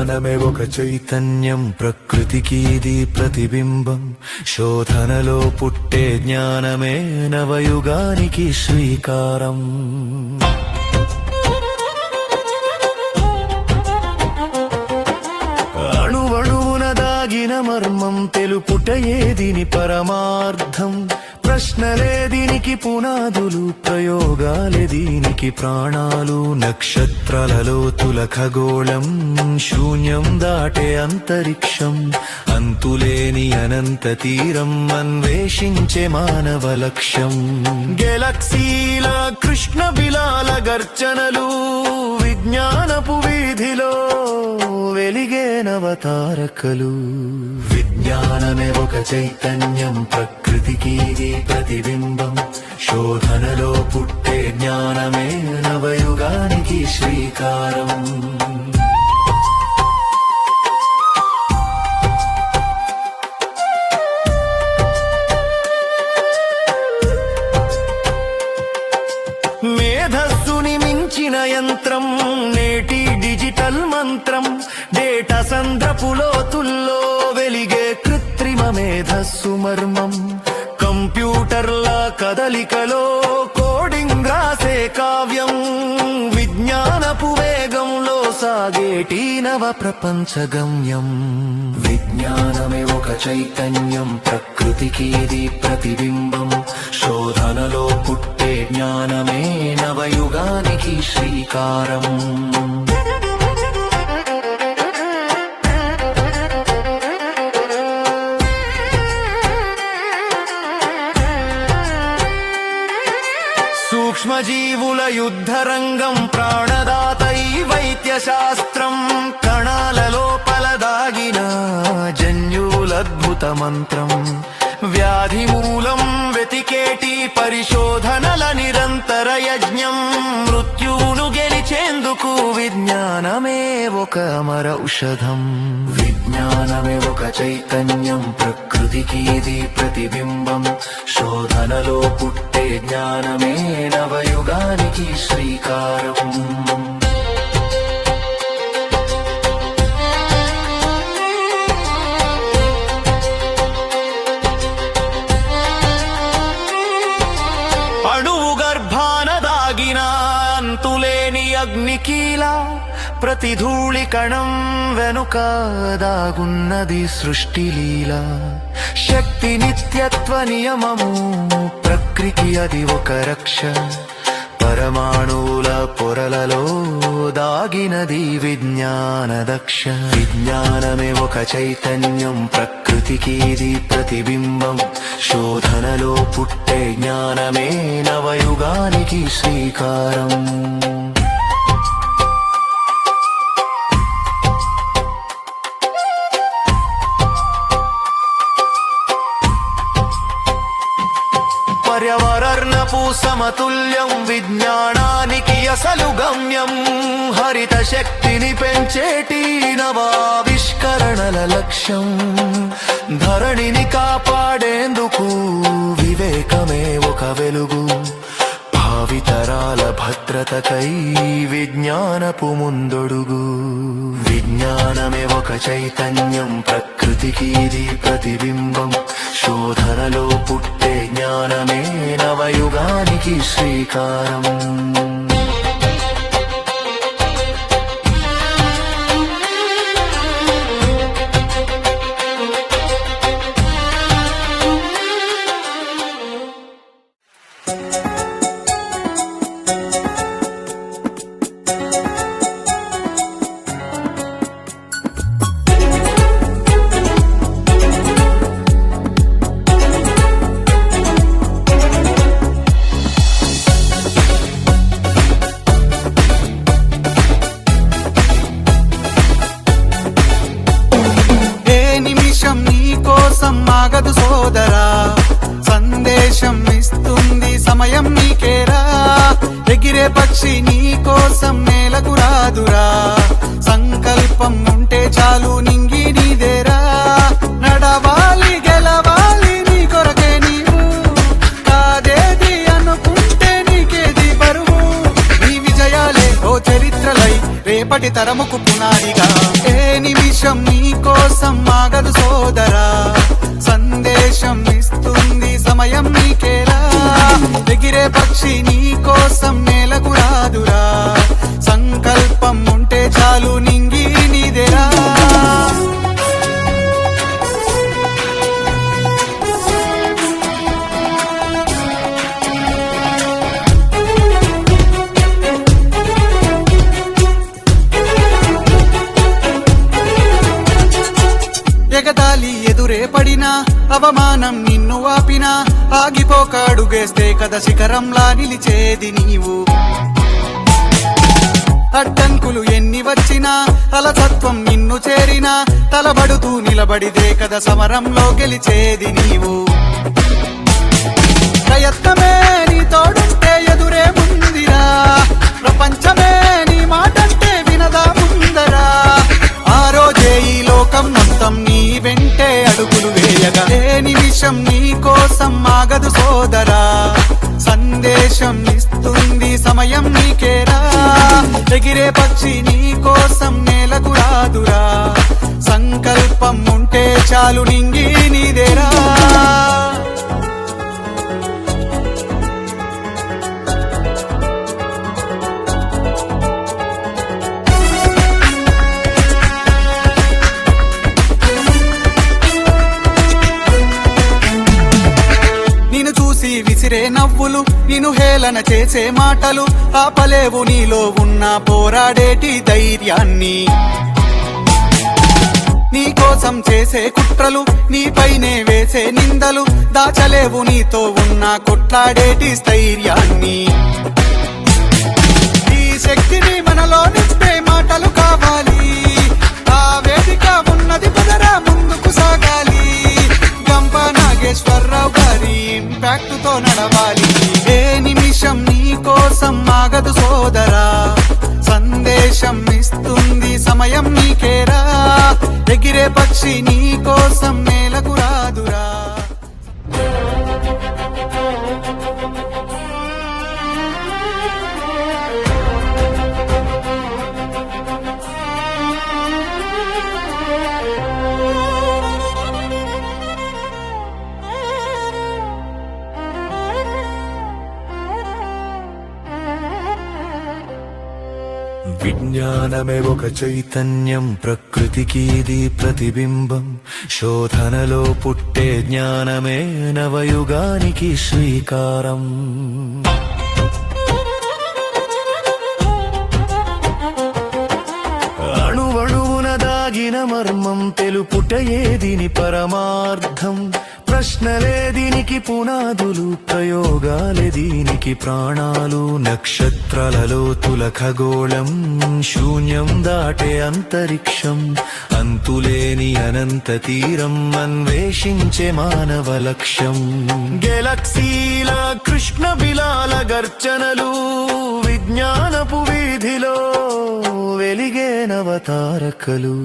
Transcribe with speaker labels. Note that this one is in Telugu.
Speaker 1: విజ్ఞానమే ఒక చైతన్యం, ప్రకృతికి ఇది ప్రతిబింబం. శోధనలో పుట్టే జ్ఞానమే నవయుగానికి శ్రీకారం. అణువణువున దాగిన మర్మం తెలుపుటయే దీని పరమార్థం. ప్రశ్నలే దీనికి పునాదులు, ప్రయోగాలే దీనికి ప్రాణాలు. నక్షత్రాలలో తుల ఖగోళం, శూన్యం దాటే అంతరిక్షం. అంతులేని అనంత తీరం అన్వేషించే మానవ లక్ష్యం. గెలక్సీల కృష్ణ బిలాల గర్జనలు, విజ్ఞానపు వీధిలో వెలిగే నవతారకలు. విజ్ఞానమే ఒక చైతన్యం, ప్రకృతికి ఇది ప్రతిబింబం. శోధనలో పుట్టే జ్ఞానమే నవయుగానికి శ్రీకారం. మేధస్సుని మించిన యంత్రం నేటి డిజిటల్ మంత్రం. డేటా సంద్రపు లోతుల్లో వెలిగే కృత్రిమ మేధస్సు మర్మం. కంప్యూటర్ల కదలికలో కోడింగ్ రాసే కావ్యం. విజ్ఞానపు వేగంలో సాగేటి నవ ప్రపంచ గమ్యం. విజ్ఞానమే ఒక చైతన్యం, ప్రకృతికి ఇది ప్రతిబింబం. శోధనలో పుట్టే జ్ఞానమే నవయుగానికి శ్రీకారం. సూక్ష్మజీవుల యుద్ధరంగం, ప్రాణదాత ఈ వైద్య శాస్త్రం. కణాల లోపల దాగిన జన్యులద్భుత మంత్రం. వ్యాధి మూలం వెతికేటి పరిశోధనల నిరంతర యజ్ఞం. మృత్యువును గెలిచేందుకు విజ్ఞానమే ఒక అమర ఔషధం. విజ్ఞానమే ఒక చైతన్యం, ప్రకృతికి ఇది ప్రతిబింబం. శోధనలో పుట్టే జ్ఞానమే నవయుగానికి శ్రీకారం. అణువు గర్భాన దాగిన అంతులేని అగ్నికీల. ప్రతి ధూళి కణం వెనుక దాగున్నది సృష్టి లీల. శక్తి నిత్యత్వ నియమము, ప్రకృతి అది ఒక రక్ష. పరమాణువుల పొరలలో దాగినది విజ్ఞాన దక్ష. విజ్ఞానమే ఒక చైతన్యం, ప్రకృతికి ఇది ప్రతిబింబం. శోధనలో పుట్టే జ్ఞానమే నవయుగానికి శ్రీకారం. పర్యావరణపు సమతుల్యం, విజ్ఞానానికి అసలు గమ్యం. హరిత శక్తిని పెంచేటి నవావిష్కరణల లక్ష్యం. ధరణిని కాపాడేందుకు వివేకమే ఒక వెలుగు. భావితరాల భద్రతకై విజ్ఞానపు ముందొడుగు. విజ్ఞానమే ఒక చైతన్యం, ప్రకృతికి ఇది ప్రతిబింబం. శోధనలో పుట్టే జ్ఞానమే నవయుగానికి శ్రీకారం.
Speaker 2: ఆగదు సోదరా, సందేశం ఇస్తుంది సమయం నీకేరా. ఎగిరే పక్షి నీ కోసం నేలకు రాదురా. సంకల్పం ఉంటే చాలు నింగి నీదేరా. నడవాలి గెలవాలి నీ కొరకే నీవు. కాదేది అనుకుంటే నీకేది బరువు. నీ విజయాలే ఓ చరిత్రలై రేప రేపటి తరముకు పునాదిగా. ఏ నిమిషం నీ కోసం ఆగదు సోదరా, సందేశం ఇస్తుంది సమయం నీకేరా. ఎగిరే పక్షి నీ కోసం నేలకు రాదురా, సంకల్పం ఉంటే చాలు నింగి నీదేరా. ఎగతాళి ఎదురే పడినా, అవమానం నిన్ను ఆపినా, ఆగిపోక అడుగేస్తే కదా శిఖరంలా నిలిచేది నీవు. అడ్డంకులు ఎన్ని వచ్చినా, అలసత్వం నిన్ను చేరినా, తలబడుతూ నిలబడిదే కదా సమరంలో గెలిచేది నీవు. ప్రయత్నమే నీ తోడుంటే ఎదురే ముందిరా, ప్రపంచమే నీ మాటంటే వినదా ముందరా. ఆ రోజే ఈ లోకం మొత్తం నీ వెంటే అడుగులు వేయగా. ఏ నిమిషం నీ కోసం ఆగదు సోదరా, సందేశం ఇస్తుంది సమయం నీకేరా. ఎగిరే పక్షి నీ కోసం నేలకు రాదురా, సంకల్పం ఉంటే చాలు నింగి నీదేరా. విసిరే నవ్వులు, నిన్ను హేళన చేసే మాటలు, ఆపలేవు నీలో ఉన్న పోరాడేటి ధైర్యాన్ని. నీ కోసం చేసే కుట్రలు, నీపైనే వేసే నిందలు, దాచలేవు నీతో ఉన్న కొట్లాడేటి స్థైర్యాన్ని. ఈ శక్తిని మనలో నింపే మాటలు కావాలి, ఆ వేదిక ఉన్నది కుదరా ముందుకు సాగాలి. గంప నాగేశ్వరరావు గారి ఇంపాక్ట్ తో నడవాలి. ఏ నిమిషం నీ కోసం ఆగదు సోదరా, సందేశం ఇస్తుంది సమయం నీకేరా. ఎగిరే పక్షి నీ కోసం నేలకు రాదురా.
Speaker 1: విజ్ఞానమే ఒక చైతన్యం, ప్రకృతికి ఇది ప్రతిబింబం. శోధనలో పుట్టే జ్ఞానమే నవయుగానికి శ్రీకారం. అణువణువున దాగిన మర్మం తెలుపుటయే దీని పరమార్థం. ప్రశ్నలే దీనికి పునాదులు, ప్రయోగాలే దీనికి ప్రాణాలు. నక్షత్రాలలో తుల ఖగోళం, శూన్యం దాటే అంతరిక్షం. అంతులేని అనంత తీరం అన్వేషించే మానవ లక్ష్యం. గెలక్సీల కృష్ణ బిలాల గర్జనలు, విజ్ఞానపు వీధిలో వెలిగే నవతారకలు.